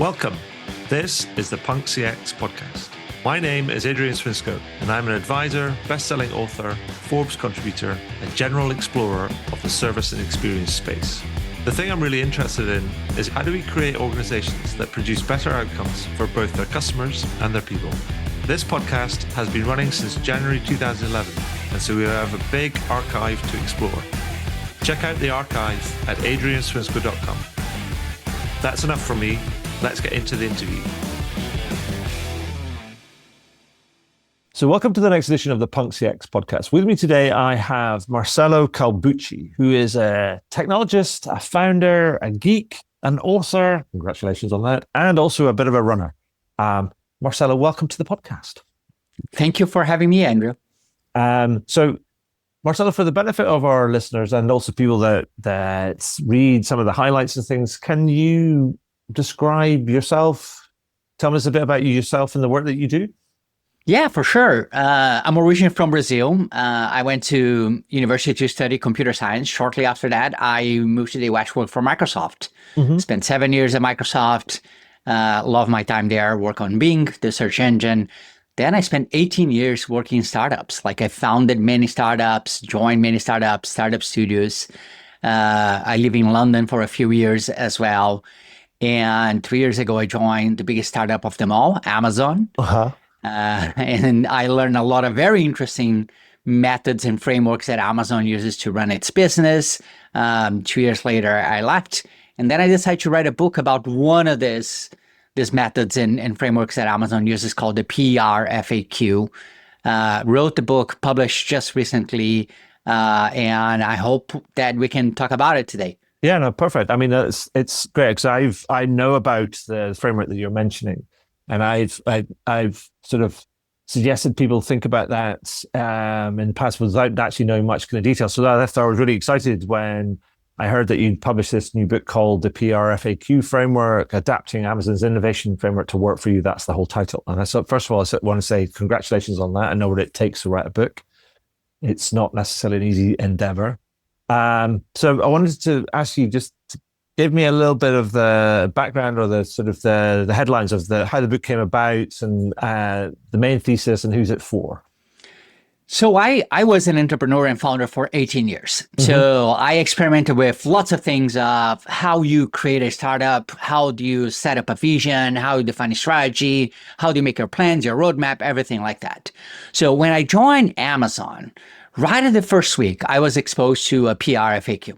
Welcome. This is the Punk CX podcast. My name is Adrian Swinscoe, and I'm an advisor, best-selling author, Forbes contributor, and general explorer of the service and experience space. The thing I'm really interested in is how do we create organizations that produce better outcomes for both their customers and their people. This podcast has been running since January 2011, and so we have a big archive to explore. Check out the archive at adrianswinscoe.com. That's enough from me. Let's get into the interview. So welcome to the next edition of the Punk CX podcast. With me today, I have Marcelo Calbucci, who is a technologist, a founder, a geek, an author. Congratulations on that. And also a bit of a runner. Marcelo, welcome to the podcast. Thank you for having me, Andrew. So Marcelo, for the benefit of our listeners and also people that read some of the highlights and things, can you describe yourself? Tell us a bit about yourself and the work that you do. Yeah, for sure. I'm originally from Brazil. I went to university to study computer science. Shortly after that, I moved to the US, work for Microsoft. Spent 7 years at Microsoft. Love my time there, work on Bing, the search engine. Then I spent 18 years working in startups. Like I founded many startups, joined many startups, startup studios. I live in London for a few years as well. And 3 years ago, I joined the biggest startup of them all, Amazon. And I learned a lot of very interesting methods and frameworks that Amazon uses to run its business. 2 years later, I left. And then I decided to write a book about one of these methods and frameworks that Amazon uses called the PRFAQ. Wrote the book, published just recently, and I hope that we can talk about it today. Yeah, no, perfect. I mean, it's great because I know about the framework that you're mentioning, and I've sort of suggested people think about that in the past without actually knowing much kind of detail. So that's I was really excited when I heard that you'd published this new book called the PRFAQ framework, adapting Amazon's innovation framework to work for you. That's the whole title. And so first of all, I want to say congratulations on that. I know what it takes to write a book. It's not necessarily an easy endeavor. So I wanted to ask you just to give me a little bit of the background or the sort of the headlines of how the book came about and the main thesis and who's it for. So I was an entrepreneur and founder for 18 years. So I experimented with lots of things of how you create a startup, how do you set up a vision, how you define a strategy, how do you make your plans, your roadmap, everything like that. So when I joined Amazon, right in the first week, I was exposed to a PRFAQ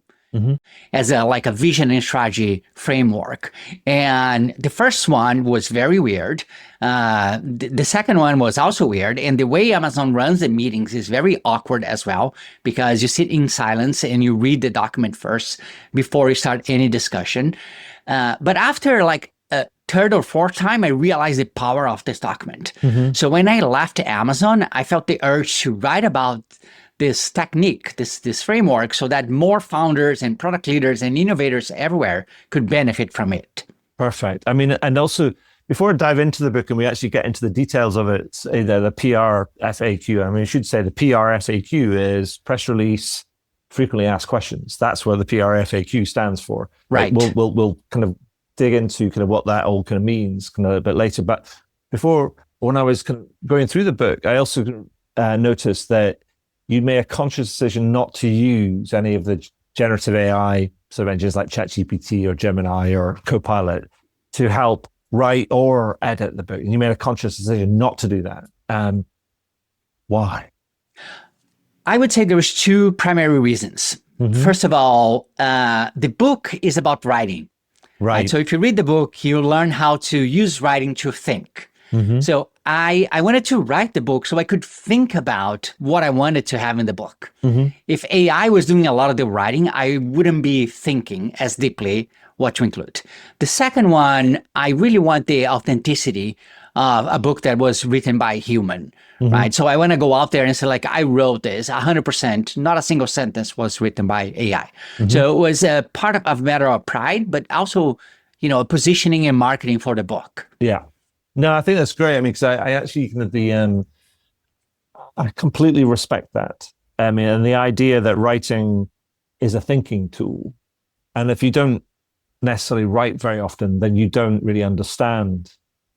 as a vision and strategy framework. And the first one was very weird. The second one was also weird. And the way Amazon runs the meetings is very awkward as well, because you sit in silence and you read the document first before you start any discussion. But after like a third or fourth time, I realized the power of this document. So when I left Amazon, I felt the urge to write about this technique, this framework, so that more founders and product leaders and innovators everywhere could benefit from it. Perfect. I mean, and also before I dive into the book and we actually get into the details of it, the PRFAQ, I mean, I should say the PRFAQ is press release, frequently asked questions. That's what the PRFAQ stands for. Right. We'll kind of dig into kind of what that all kind of means kind of a bit later. But before, when I was kind of going through the book, I also noticed that you made a conscious decision not to use any of the generative AI sort of engines like ChatGPT or Gemini or Copilot to help write or edit the book. And you made a conscious decision not to do that. Why? I would say there was two primary reasons. First of all, the book is about writing. Right. So if you read the book, you learn how to use writing to think. So I wanted to write the book so I could think about what I wanted to have in the book. If AI was doing a lot of the writing, I wouldn't be thinking as deeply what to include. The second one, I really want the authenticity of a book that was written by a human, right? So I want to go out there and say, like, I wrote this 100%, not a single sentence was written by AI. So it was a part of a matter of pride, but also, positioning and marketing for the book. Yeah. No, I think that's great. I mean, because I actually kind of I completely respect that. I mean, and the idea that writing is a thinking tool, and if you don't necessarily write very often, then you don't really understand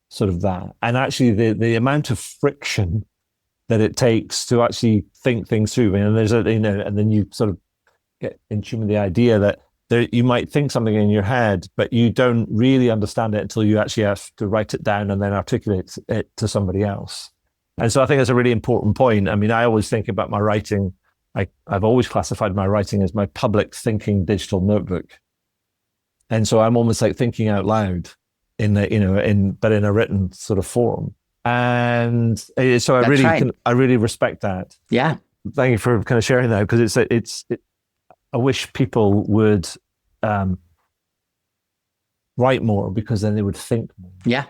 sort of that. And actually the amount of friction that it takes to actually think things through. And there's and then you sort of get in tune with the idea that you might think something in your head, but you don't really understand it until you actually have to write it down and then articulate it to somebody else. And so I think that's a really important point. I mean, I always think about my writing. I've always classified my writing as my public thinking digital notebook. And so I'm almost like thinking out loud but in a written sort of form. And so I really respect that. Yeah. Thank you for kind of sharing that, because I wish people would write more, because then they would think more. Yeah.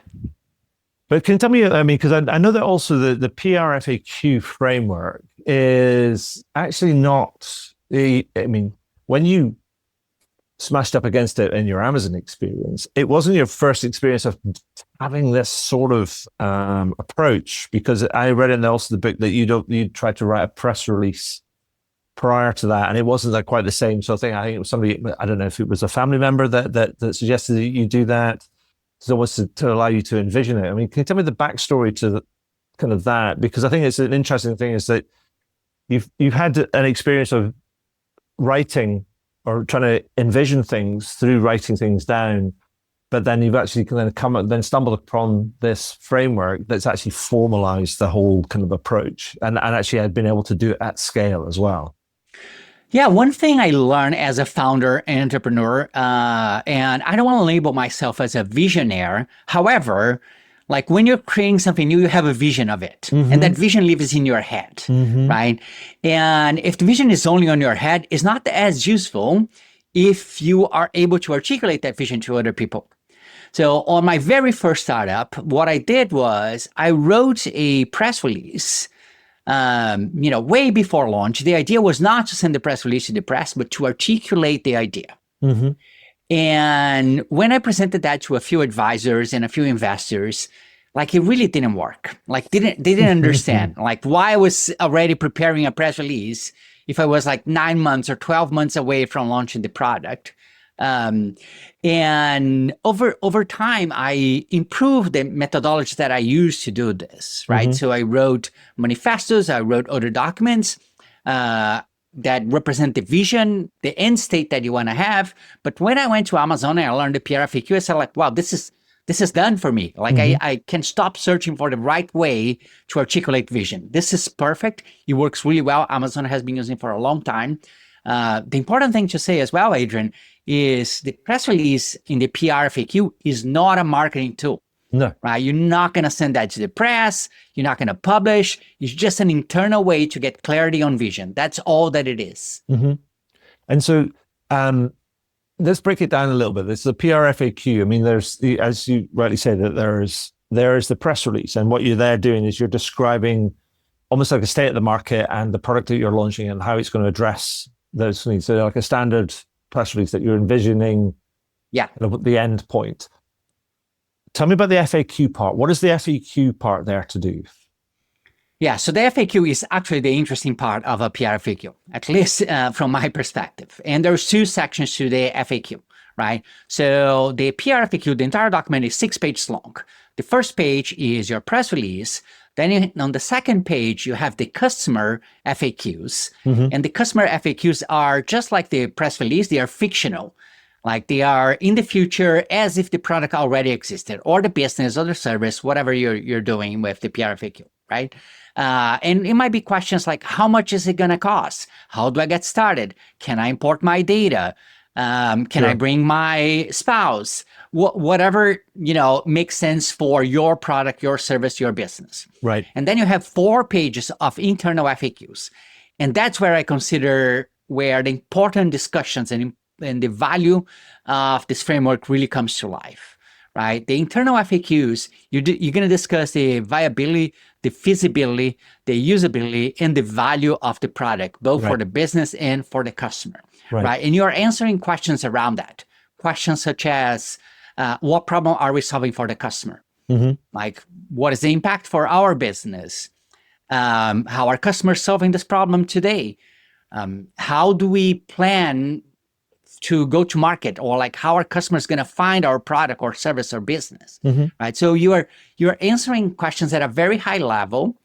But can you tell me, I mean, because I know that also the PRFAQ framework is actually not, I mean, when you smashed up against it in your Amazon experience, it wasn't your first experience of having this sort of approach, because I read in also the book that you tried to write a press release prior to that, and it wasn't quite the same. So I think it was somebody, I don't know if it was a family member that suggested that you do that. So it was to allow you to envision it. I mean, can you tell me the backstory to kind of that? Because I think it's an interesting thing is that you've had an experience of writing or trying to envision things through writing things down, but then you've actually then stumbled upon this framework that's actually formalized the whole kind of approach, and actually had been able to do it at scale as well. Yeah, one thing I learned as a founder and entrepreneur, and I don't want to label myself as a visionary. However, like when you're creating something new, you have a vision of it, and that vision lives in your head, right? And if the vision is only on your head, it's not as useful if you are able to articulate that vision to other people. So on my very first startup, what I did was I wrote a press release way before launch. The idea was not to send the press release to the press, but to articulate the idea. And when I presented that to a few advisors and a few investors, like it really didn't work. Like they didn't understand like why I was already preparing a press release if I was like 9 months or 12 months away from launching the product. And over time, I improved the methodology that I used to do this, right? So I wrote manifestos, I wrote other documents that represent the vision, the end state that you want to have. But when I went to Amazon and I learned the PRFAQ, I said like, wow, this is done for me. Like I can stop searching for the right way to articulate vision. This is perfect. It works really well. Amazon has been using it for a long time. The important thing to say as well, Adrian, is the press release in the PRFAQ is not a marketing tool. No. Right? You're not going to send that to the press. You're not going to publish. It's just an internal way to get clarity on vision. That's all that it is. And so let's break it down a little bit. There's the PRFAQ. I mean, there's as you rightly say, that there's the press release. And what you're there doing is you're describing almost like a state of the market and the product that you're launching and how it's going to address those needs. So like a standard press release that you're envisioning the end point. Tell me about the FAQ part. What is the FAQ part there to do? Yeah, so the FAQ is actually the interesting part of a PRFAQ, at least from my perspective. And there's 2 sections to the FAQ, right? So the PRFAQ, the entire document is 6 pages long. The first page is your press release. Then on the second page, you have the customer FAQs. And the customer FAQs are just like the press release, they are fictional. Like they are in the future as if the product already existed, or the business or the service, whatever you're doing with the PRFAQ, right? And it might be questions like, how much is it going to cost? How do I get started? Can I import my data? Can I bring my spouse? Whatever, makes sense for your product, your service, your business. Right. And then you have 4 pages of internal FAQs. And that's where I consider where the important discussions and the value of this framework really comes to life, right? The internal FAQs, you're going to discuss the viability, the feasibility, the usability, and the value of the product, both for the business and for the customer, right? And you're answering questions around that. Questions such as, what problem are we solving for the customer? Like, what is the impact for our business? How are customers solving this problem today? How do we plan to go to market, or like how our customers going to find our product or service or business, right? So you're answering questions at a very high level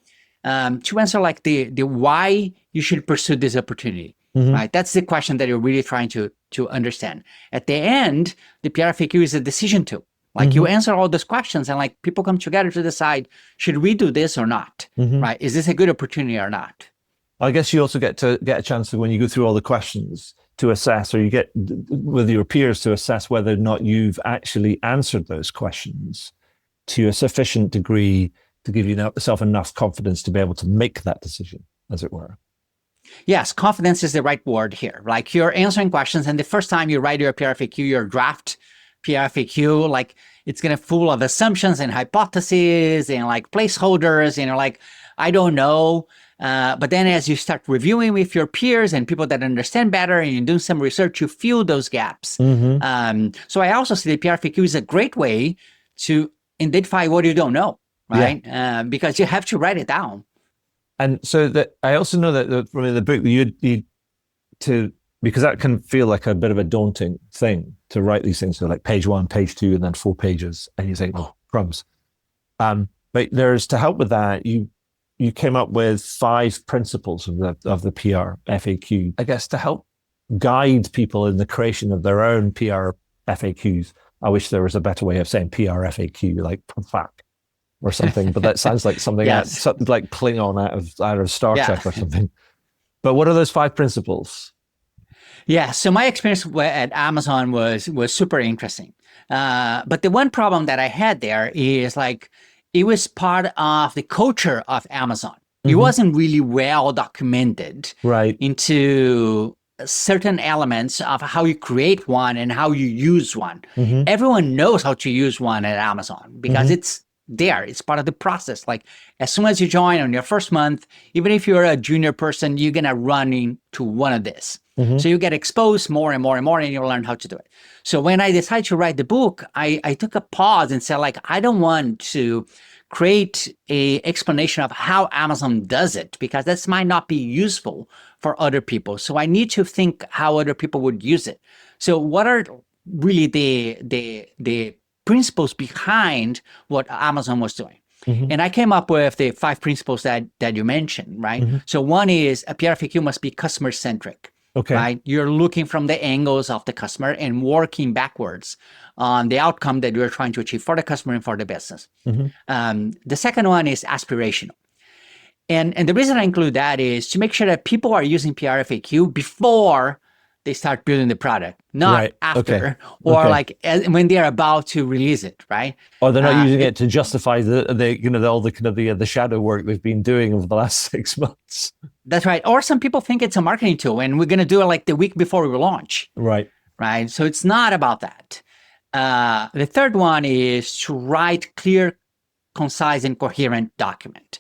to answer like the why you should pursue this opportunity, right? That's the question that you're really trying to understand. At the end, the PRFAQ is a decision tool. Like you answer all those questions and like people come together to decide, should we do this or not, right? Is this a good opportunity or not? I guess you also get a chance to, when you go through all the questions, to assess, or you get with your peers to assess whether or not you've actually answered those questions to a sufficient degree to give yourself enough confidence to be able to make that decision, as it were. Yes, confidence is the right word here. Like you're answering questions, and the first time you write your PRFAQ, your draft PRFAQ, like it's gonna full of assumptions and hypotheses and like placeholders, like I don't know. But then as you start reviewing with your peers and people that understand better, and you do some research, you fill those gaps. So I also see the PRFAQ is a great way to identify what you don't know, right? Because you have to write it down. And so that I also know that from the book, because that can feel like a bit of a daunting thing to write these things. So like page 1, page 2, and then 4 pages, and you think, oh, crumbs. But there's, to help with that, you came up with 5 principles of the PR FAQ, I guess, to help guide people in the creation of their own PR FAQs. I wish there was a better way of saying PR FAQ, like PRFAQ or something, but that sounds like something something like Klingon out of Star Trek or something. But what are those 5 principles? Yeah, so my experience at Amazon was super interesting. But the one problem that I had there is like, it was part of the culture of Amazon. It wasn't really well documented into certain elements of how you create one and how you use one. Everyone knows how to use one at Amazon because it's there. It's part of the process. Like as soon as you join on your first month, even if you're a junior person, you're going to run into one of this. So you get exposed more and more and more, and you learn how to do it. So when I decided to write the book, I took a pause and said, like, I don't want to create a explanation of how Amazon does it, because this might not be useful for other people. So I need to think how other people would use it. So what are really the principles behind what Amazon was doing? And I came up with the 5 principles that you mentioned, right? So one is a PRFAQ must be customer-centric. Right? You're looking from the angles of the customer and working backwards on the outcome that you're trying to achieve for the customer and for the business. The second one is aspirational. And the reason I include that is to make sure that people are using PRFAQ before they start building the product, not after, or like when they're about to release it, right? Or they're not using it to justify all the kind of the shadow work they've been doing over the last 6 months. That's right. Or some people think it's a marketing tool, and we're going to do it like the week before we launch. Right. So it's not about that. The third one is to write clear, concise, and coherent document.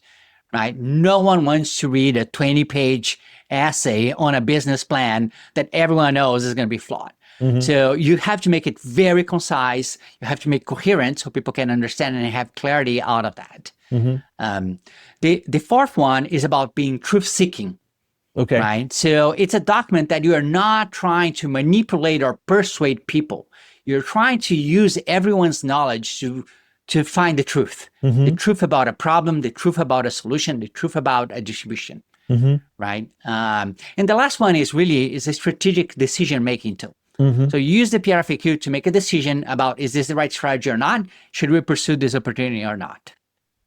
Right. No one wants to read a 20-page essay on a business plan that everyone knows is going to be flawed. So you have to make it very concise. You have to make coherent so people can understand and have clarity out of that. The fourth one is about being truth-seeking. Right. So it's a document that you are not trying to manipulate or persuade people. You're trying to use everyone's knowledge to find the truth. The truth about a problem, the truth about a solution, the truth about a distribution. Right. And the last one is a strategic decision-making tool. So you use the PRFAQ to make a decision about, is this the right strategy or not? Should we pursue this opportunity or not?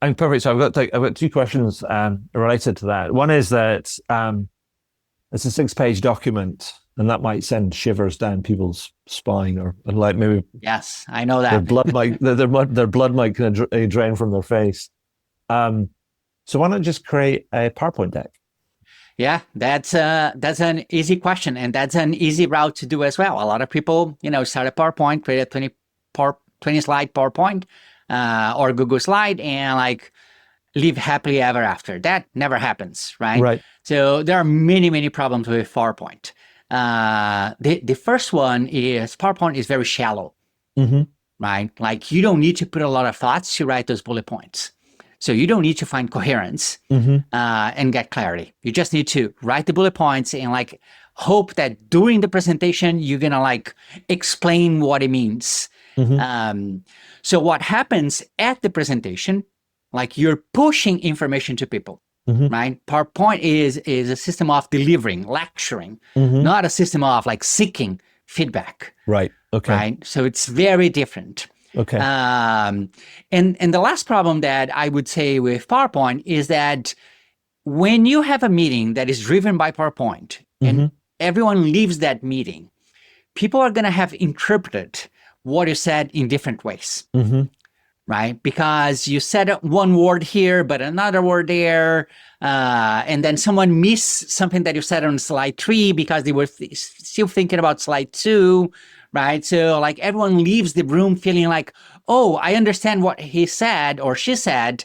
I'm perfect. So I've got 2 questions related to that. One is that it's a 6-page document, and that might send shivers down people's spine, or like maybe. Yes, I know that. Their blood might kind of drain from their face. So why not just create a PowerPoint deck? Yeah, that's an easy question, and that's an easy route to do as well. A lot of people, start a PowerPoint, create a 20-slide PowerPoint or Google slide, and like live happily ever after. That never happens, right? So there are many problems with PowerPoint. The first one is PowerPoint is very shallow, right? Like you don't need to put a lot of thoughts to write those bullet points. So you don't need to find coherence and get clarity. You just need to write the bullet points and like hope that during the presentation, you're going to like explain what it means. So what happens at the presentation, like you're pushing information to people, right? PowerPoint is a system of delivering, lecturing, not a system of like seeking feedback. Right. Okay. Right. So it's very different. Okay. And the last problem that I would say with PowerPoint is that when you have a meeting that is driven by PowerPoint and everyone leaves that meeting, people are going to have interpreted what you said in different ways, right? Because you said one word here, but another word there. And then someone missed something that you said on slide 3 because they were still thinking about slide 2, right? So like everyone leaves the room feeling like, oh, I understand what he said or she said.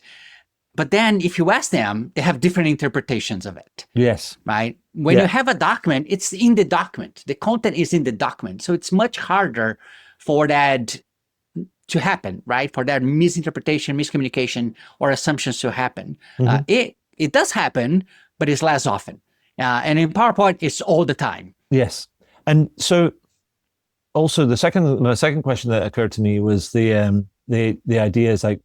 But then if you ask them, they have different interpretations of it. Yes. Right? When you have a document, it's in the document. The content is in the document. So it's much harder for that to happen, right? For that misinterpretation, miscommunication, or assumptions to happen. It does happen, but it's less often. And in PowerPoint, it's all the time. Yes. And so also my second question that occurred to me was the idea is like,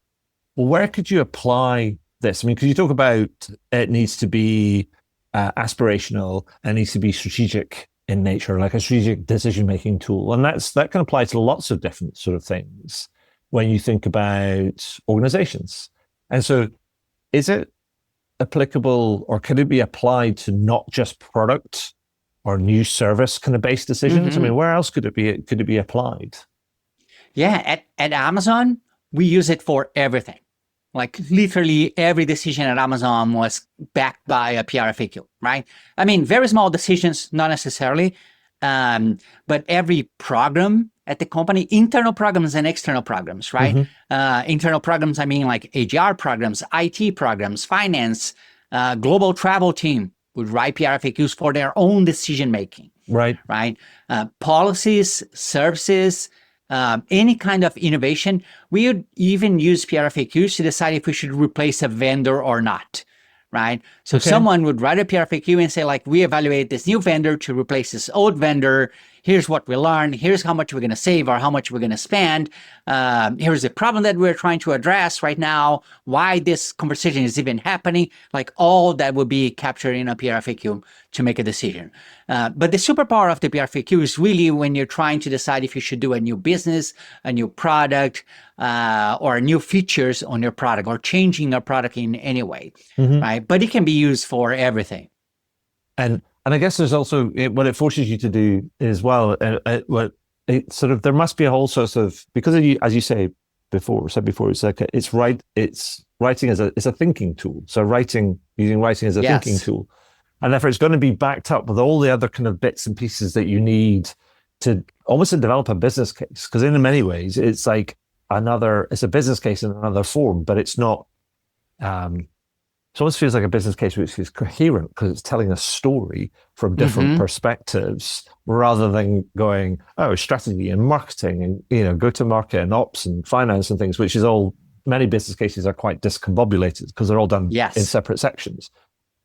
well, where could you apply this? I mean, because you talk about it needs to be aspirational and needs to be strategic in nature, like a strategic decision-making tool. And that can apply to lots of different sort of things when you think about organizations. And so is it applicable or could it be applied to not just product or new service kind of based decisions? I mean, where else could it be applied? Yeah, at Amazon, we use it for everything. Like literally every decision at Amazon was backed by a PRFAQ, right? I mean, very small decisions, not necessarily, but every program at the company, internal programs and external programs, right? Internal programs, I mean like HR programs, IT programs, finance, global travel team would write PRFAQs for their own decision-making. Right. Policies, services, any kind of innovation, we would even use PRFAQs to decide if we should replace a vendor or not, right? So someone would write a PRFAQ and say, like, we evaluate this new vendor to replace this old vendor. Here's what we learned. Here's how much we're going to save or how much we're going to spend. Here's the problem that we're trying to address right now, why this conversation is even happening. Like all that would be captured in a PRFAQ to make a decision. But the superpower of the PRFAQ is really when you're trying to decide if you should do a new business, a new product, or new features on your product or changing your product in any way, right? But it can be used for everything. And I guess there's also what it forces you to do as well. What it sort of there must be a whole sort of because as you said before, it's like it's writing as a thinking tool. So using writing as a thinking tool, and therefore it's going to be backed up with all the other kind of bits and pieces that you need to almost develop a business case. Because in many ways, it's like it's a business case in another form, but it's not. It almost feels like a business case which is coherent because it's telling a story from different perspectives rather than going, oh, strategy and marketing and, go to market and ops and finance and things, which is all, many business cases are quite discombobulated because they're all done in separate sections.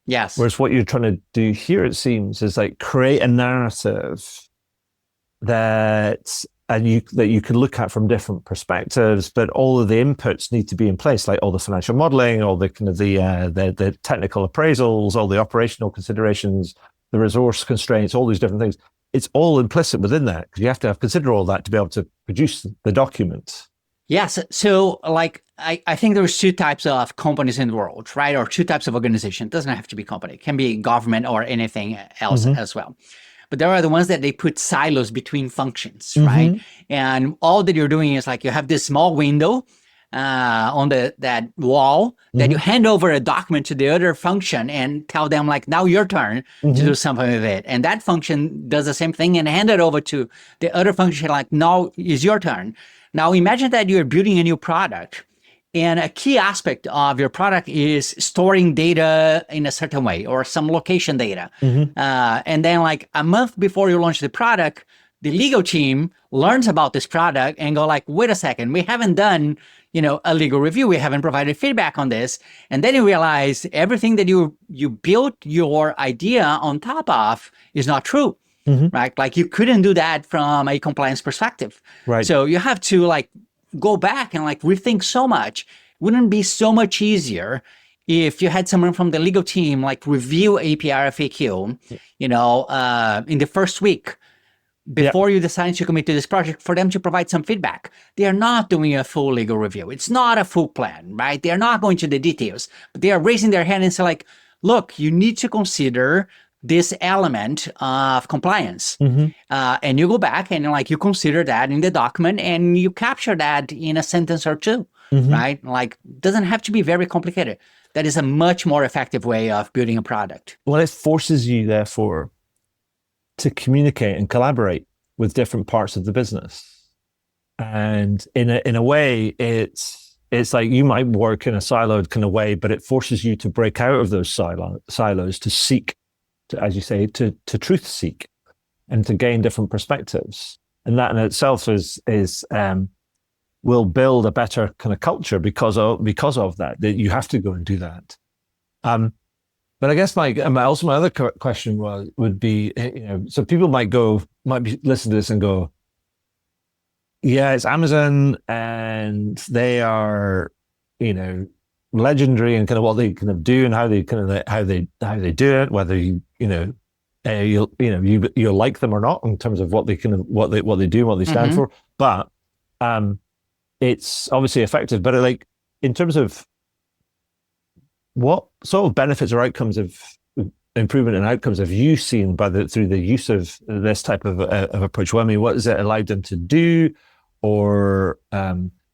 Yes. Whereas what you're trying to do here, it seems, is like create a narrative that you can look at from different perspectives, but all of the inputs need to be in place, like all the financial modeling, all the kind of the technical appraisals, all the operational considerations, the resource constraints, all these different things. It's all implicit within that because you have to consider all that to be able to produce the document. Yes. So like, I think there's two types of companies in the world, right? Or two types of organization. It doesn't have to be company. It can be government or anything else as well. But there are the ones that they put silos between functions, right? And all that you're doing is like you have this small window on that wall that you hand over a document to the other function and tell them like, now your turn to do something with it. And that function does the same thing and hand it over to the other function like, now is your turn. Now imagine that you're building a new product. And a key aspect of your product is storing data in a certain way or some location data. And then like a month before you launch the product, the legal team learns about this product and go like, wait a second, we haven't done, a legal review. We haven't provided feedback on this. And then you realize everything that you built your idea on top of is not true, right? Like you couldn't do that from a compliance perspective. Right. So you have to like go back and like rethink so much. Wouldn't it be so much easier if you had someone from the legal team like review a PRFAQ, in the first week before you decide to commit to this project, for them to provide some feedback? They are not doing a full legal review. It's not a full plan, right? They are not going to the details, but they are raising their hand and say like, look, you need to consider this element of compliance. And you go back and like you consider that in the document and you capture that in a sentence or two, right? Like, doesn't have to be very complicated. That is a much more effective way of building a product. Well, it forces you, therefore, to communicate and collaborate with different parts of the business. And in a way, it's like you might work in a siloed kind of way, but it forces you to break out of those silos to seek, as you say, to truth seek and to gain different perspectives. And that in itself will build a better kind of culture because of that you have to go and do that. But I guess my other question would be, so people might be listening to this and go, yeah, it's Amazon and they are, legendary and kind of what they kind of do and how they do it, whether you'll like them or not in terms of what they do and what they stand for. But it's obviously effective. But like in terms of what sort of benefits or outcomes of improvement and outcomes have you seen through the use of this type of approach? Well, I mean, what has it allowed them to do, or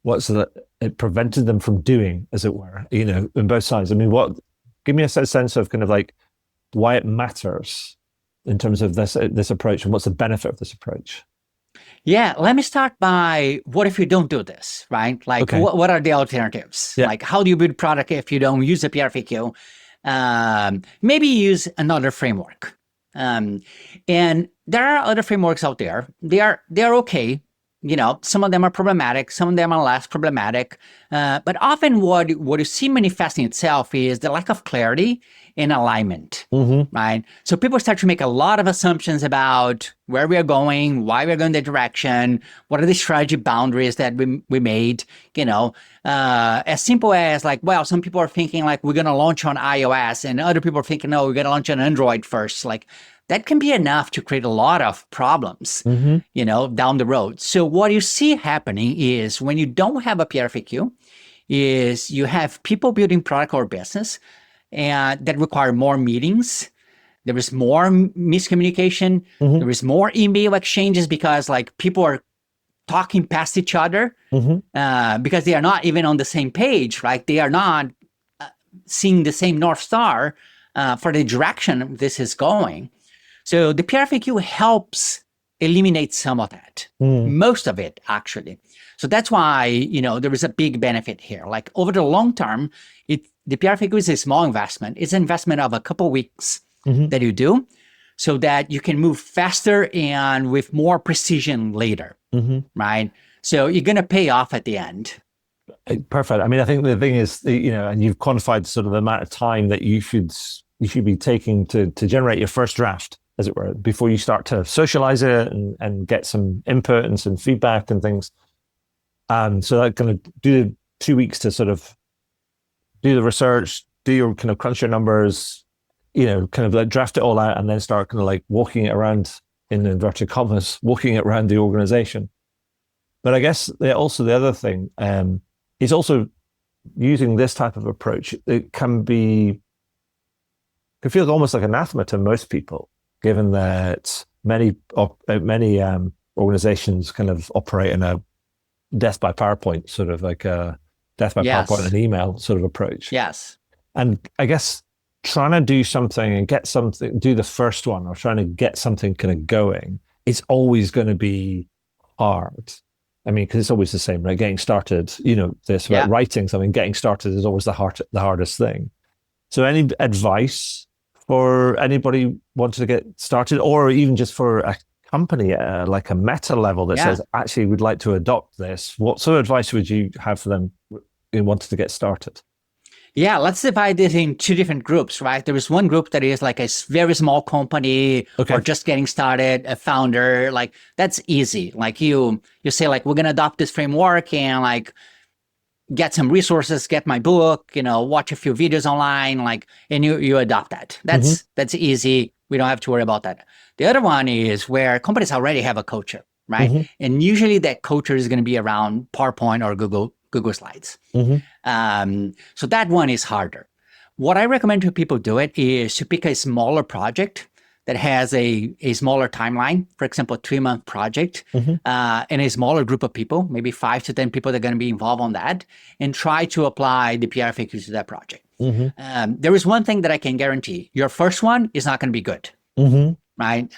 what's it prevented them from doing, as it were? In both sides. I mean, give me a sense of kind of like why it matters in terms of this approach, and what's the benefit of this approach? Yeah, let me start by what if you don't do this, right? Like, what are the alternatives? Yeah. Like, how do you build product if you don't use a PRFAQ? Maybe use another framework. And there are other frameworks out there. They are okay. Some of them are problematic, some of them are less problematic. But often what you see manifesting itself is the lack of clarity and alignment, right? So people start to make a lot of assumptions about where we are going, why we're going that direction, what are the strategy boundaries that we made, as simple as like, well, some people are thinking like we're going to launch on iOS, and other people are thinking, no, we're going to launch on Android first. Like, that can be enough to create a lot of problems, down the road. So what you see happening is when you don't have a PRFAQ, is you have people building product or business and that require more meetings. There is more miscommunication. There is more email exchanges because like people are talking past each other because they are not even on the same page, right? They are not seeing the same North Star for the direction this is going. So the PRFAQ helps eliminate some of that, most of it actually. So that's why, there is a big benefit here. Like over the long term, the PRFAQ is a small investment. It's an investment of a couple of weeks that you do so that you can move faster and with more precision later, right? So you're going to pay off at the end. Perfect. I mean, I think the thing is, and you've quantified sort of the amount of time that you should be taking to generate your first draft, as it were, before you start to socialize it and get some input and some feedback and things. So that kind of do the 2 weeks to sort of do the research, do your kind of crunch your numbers, kind of like draft it all out, and then start kind of like walking it around, in inverted commas, walking it around the organization. But I guess also the other thing is also using this type of approach. It can feel almost like anathema to most people, given that many organizations kind of operate in a death by PowerPoint, sort of like a death by PowerPoint and email sort of approach. Yes. And I guess trying to do something and do the first one, or trying to get something kind of going, it's always going to be hard. I mean, because it's always the same, right? Getting started, writing something, getting started is always the hardest thing. So any advice for anybody wanting to get started, or even just for company at like a meta level that says, actually, we'd like to adopt this, what sort of advice would you have for them who wanted to get started? Yeah, let's divide it in two different groups, right? There is one group that is like a very small company or just getting started, a founder, like that's easy. Like you say like, we're going to adopt this framework and like get some resources, get my book, watch a few videos online, like, and you adopt that. That's easy. We don't have to worry about that. The other one is where companies already have a culture, right? And usually that culture is going to be around PowerPoint or Google Slides. So that one is harder. What I recommend to people do it is to pick a smaller project that has a smaller timeline, for example, a 3-month project, and a smaller group of people, maybe 5 to 10 people that are going to be involved on that, and try to apply the PRFAQ to that project. There is one thing that I can guarantee. Your first one is not going to be good. Right?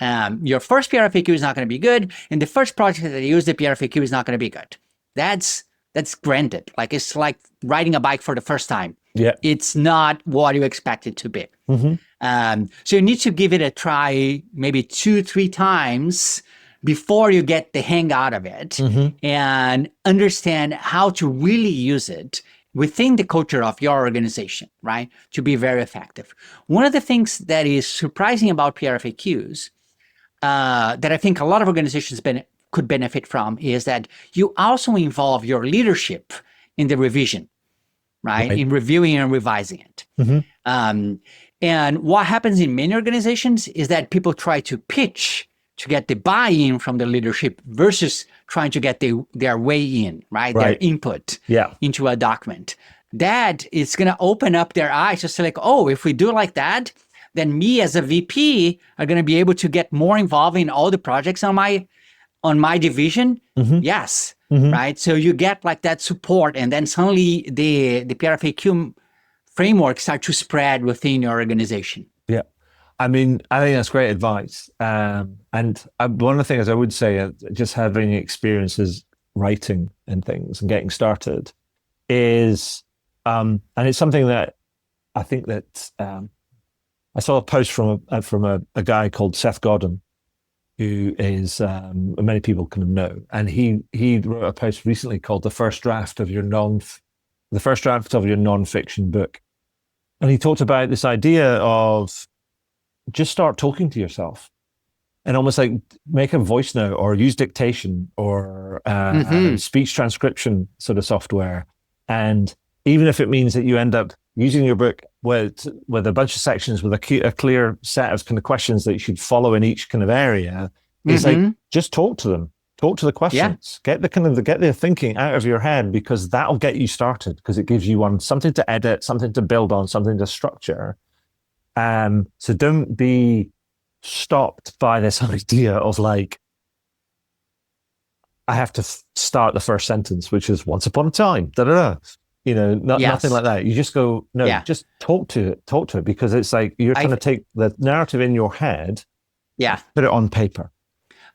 Your first PRFAQ is not going to be good, and the first project that use the PRFAQ is not going to be good. That's granted. Like it's like riding a bike for the first time. Yeah, it's not what you expect it to be. So you need to give it a try, maybe 2-3 times before you get the hang out of it and understand how to really use it within the culture of your organization, right? To be very effective. One of the things that is surprising about PRFAQs that I think a lot of organizations could benefit from is that you also involve your leadership in the revision, right? In reviewing and revising it. And what happens in many organizations is that people try to pitch to get the buy-in from the leadership versus trying to get their way in, right? Their input into a document. That is going to open up their eyes to say like, oh, if we do like that, then me as a VP are going to be able to get more involved in all the projects on my division. Yes. Right. So you get like that support, and then suddenly the PRFAQ framework start to spread within your organization. Yeah. I mean, I think that's great advice. And one of the things I would say, just having experiences writing and things and getting started is, and it's something that I think that I saw a post from a guy called Seth Godin, who is many people kind of know, and he wrote a post recently called "The First Draft of Your Nonfiction Book," and he talked about this idea of just start talking to yourself, and almost like make a voice note or use dictation or speech transcription sort of software, and even if it means that you end up using your book with a bunch of sections with a clear set of kind of questions that you should follow in each kind of area, it's like just talk to them, talk to the questions, get their thinking out of your head, because that'll get you started, because it gives you something to edit, something to build on, something to structure. So don't be stopped by this idea of like, I have to start the first sentence, which is once upon a time, nothing like that. You just go, just talk to it, because it's like you're trying to take the narrative in your head, put it on paper.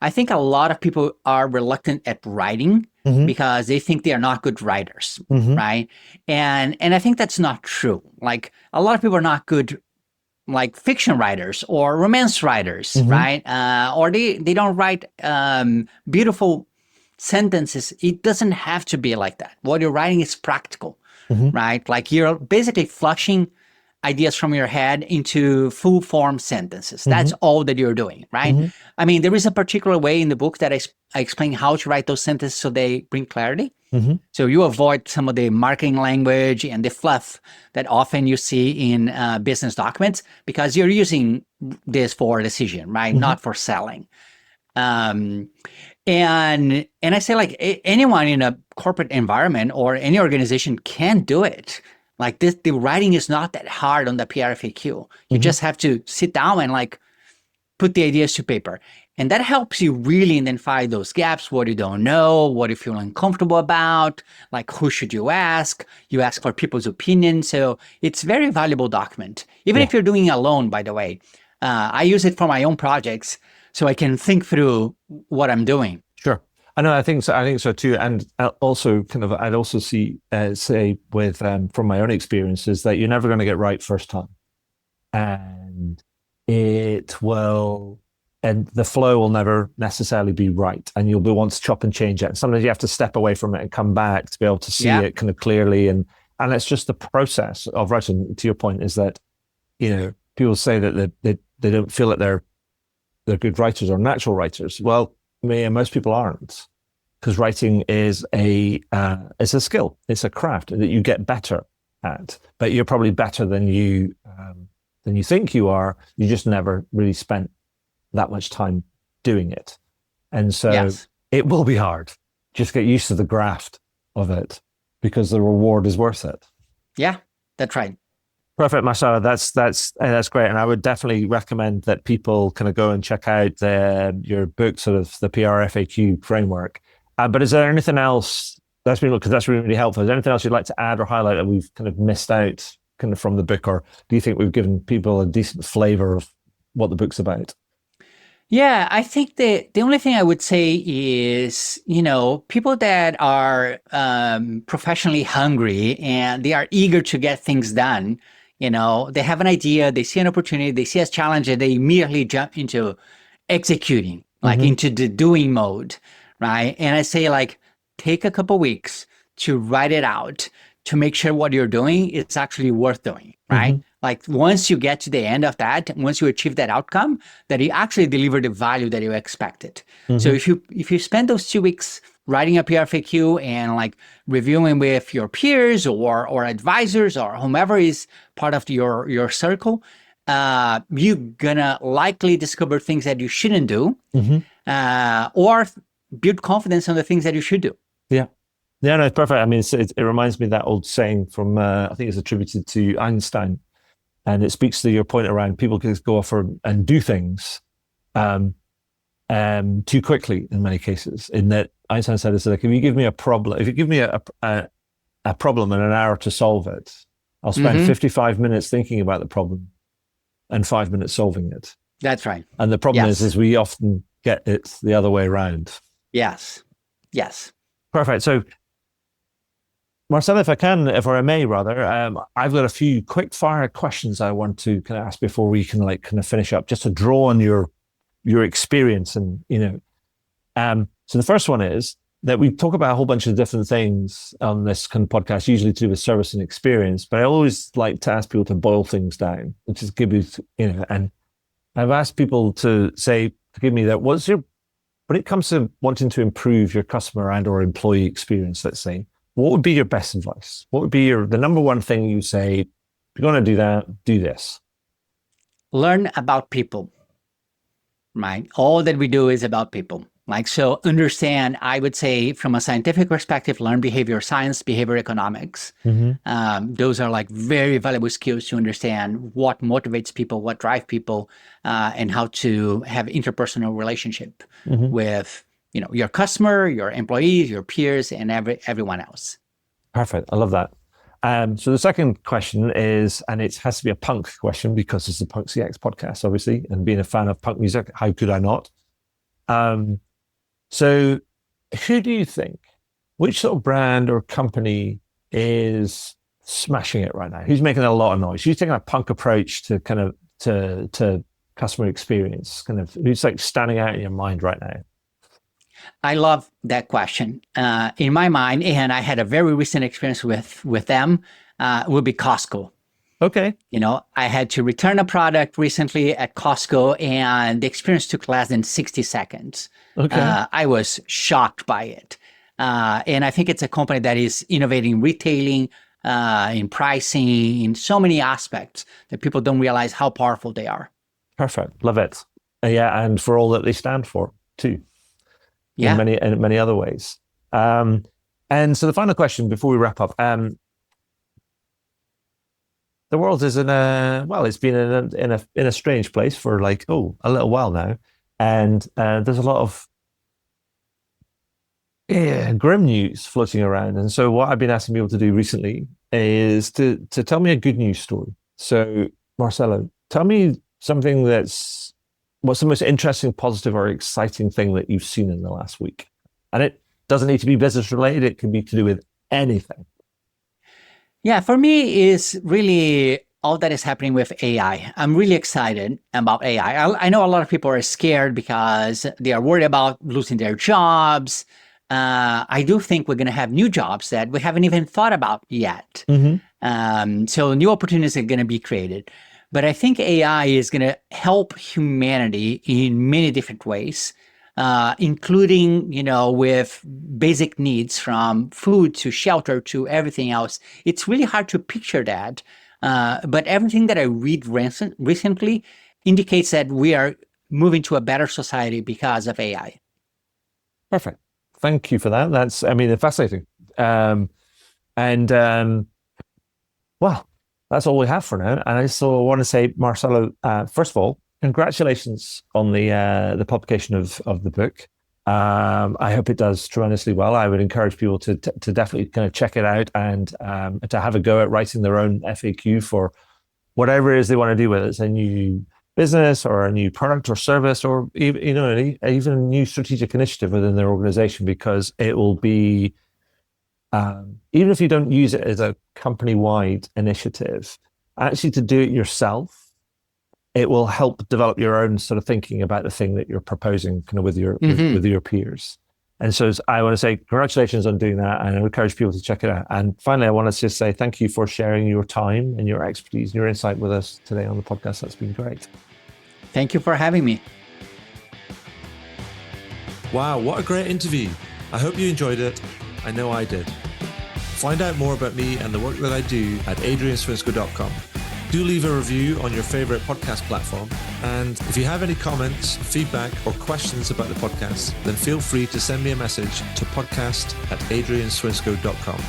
I think a lot of people are reluctant at writing because they think they are not good writers, right? And I think that's not true. Like a lot of people are not good, like fiction writers or romance writers, right? Or they don't write beautiful sentences. It doesn't have to be like that. What you're writing is practical. Right? Like you're basically flushing ideas from your head into full form sentences. That's all that you're doing, right? I mean, there is a particular way in the book that I explain how to write those sentences so they bring clarity. So you avoid some of the marketing language and the fluff that often you see in business documents, because you're using this for decision, right? Not for selling. And I say like anyone in a corporate environment or any organization can do it. Like this, the writing is not that hard on the PRFAQ. You just have to sit down and like put the ideas to paper. And that helps you really identify those gaps, what you don't know, what you feel uncomfortable about, like who should you ask? You ask for people's opinion. So it's a very valuable document. Even if you're doing it alone, by the way. I use it for my own projects, so I can think through what I'm doing. Sure. I know. I think so too. And also I'd also say with, from my own experiences, that you're never going to get right first time. And it will, and the flow will never necessarily be right, and you'll be want to chop and change it. And sometimes you have to step away from it and come back to be able to see it kind of clearly. And it's just the process of writing. To your point, is that people say that they don't feel that they're good writers or natural writers. Well, most people aren't, because writing is a skill. It's a craft that you get better at, but you're probably better than you think you are. You just never really spent that much time doing it. And so it will be hard. Just get used to the graft of it, because the reward is worth it. Yeah, that's right. Perfect, Marcelo. That's great. And I would definitely recommend that people kind of go and check out your book, sort of the PRFAQ framework. But is there anything else that's been, because that's really, really helpful. Is there anything else you'd like to add or highlight that we've kind of missed out kind of from the book? Or do you think we've given people a decent flavor of what the book's about? Yeah, I think the only thing I would say is, people that are professionally hungry and they are eager to get things done, they have an idea, they see an opportunity, they see a challenge, and they immediately jump into executing, like into the doing mode, right? And I say, like, take a couple weeks to write it out, to make sure what you're doing is actually worth doing, right? Like, once you get to the end of that, once you achieve that outcome, that you actually deliver the value that you expected. So if you spend those 2 weeks writing a PRFAQ and like reviewing with your peers or advisors or whomever is part of your circle, you're gonna likely discover things that you shouldn't do, or build confidence on the things that you should do. Yeah, no, it's perfect. I mean, it reminds me of that old saying from, I think it's attributed to Einstein. And it speaks to your point around people can go off and do things too quickly in many cases. In that Einstein said, it's like, if you give me a problem, if you give me a problem and an hour to solve it, I'll spend 55 minutes thinking about the problem and 5 minutes solving it. That's right. And the problem is we often get it the other way around. Yes. Perfect. So, Marcelo, if I may, I've got a few quick fire questions I want to kind of ask before we can kind of finish up, just to draw on your experience. And, so the first one is that we talk about a whole bunch of different things on this kind of podcast, usually to do with service and experience, but I always like to ask people to boil things down, and just give you, and I've asked people to give me that, when it comes to wanting to improve your customer and or employee experience, let's say, what would be your best advice? What would be the number one thing you say, if you're going to do that, do this? Learn about people, right? All that we do is about people. Like, so understand, I would say, from a scientific perspective, learn behavior science, behavior economics. Those are like very valuable skills to understand what motivates people, what drives people, and how to have interpersonal relationship with your customer, your employees, your peers, and everyone else. Perfect. I love that. So the second question is, and it has to be a punk question because it's a Punk CX podcast, obviously, and being a fan of punk music, how could I not? So who do you think, which sort of brand or company is smashing it right now? Who's making a lot of noise? Who's taking a punk approach to kind of to customer experience? Kind of who's like standing out in your mind right now? I love that question. In my mind, and I had a very recent experience with them, would be Costco. Okay. I had to return a product recently at Costco, and the experience took less than 60 seconds. Okay. I was shocked by it. And I think it's a company that is innovating retailing, in pricing, in so many aspects that people don't realize how powerful they are. Perfect. Love it. Yeah, and for all that they stand for too. Yeah. In many other ways. And so the final question before we wrap up, the world is it's been in a strange place for a little while now. And there's a lot of grim news floating around. And so what I've been asking people to do recently is to tell me a good news story. So Marcelo, tell me something what's the most interesting, positive, or exciting thing that you've seen in the last week? And it doesn't need to be business related. It can be to do with anything. Yeah, for me, is really all that is happening with AI. I'm really excited about AI. I know a lot of people are scared because they are worried about losing their jobs. I do think we're going to have new jobs that we haven't even thought about yet. So new opportunities are going to be created. But I think AI is going to help humanity in many different ways, including, with basic needs from food to shelter to everything else. It's really hard to picture that. But everything that I read recently indicates that we are moving to a better society because of AI. Perfect. Thank you for that. That's, fascinating. Well, that's all we have for now. And I still want to say, Marcelo, first of all, congratulations on the publication of the book. I hope it does tremendously well. I would encourage people to definitely kind of check it out and to have a go at writing their own FAQ for whatever it is they want to do, whether it's a new business or a new product or service, or even a new strategic initiative within their organization, because it will be, even if you don't use it as a company-wide initiative, actually to do it yourself, it will help develop your own sort of thinking about the thing that you're proposing kind of with your peers. And so I want to say congratulations on doing that, and I encourage people to check it out. And finally, I want to just say thank you for sharing your time and your expertise and your insight with us today on the podcast. That's been great. Thank you for having me. Wow, what a great interview. I hope you enjoyed it. I know I did. Find out more about me and the work that I do at adrianswinscoe.com. Do leave a review on your favorite podcast platform. And if you have any comments, feedback, or questions about the podcast, then feel free to send me a message to podcast@adrianswinscoe.com.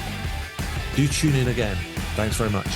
Do tune in again. Thanks very much.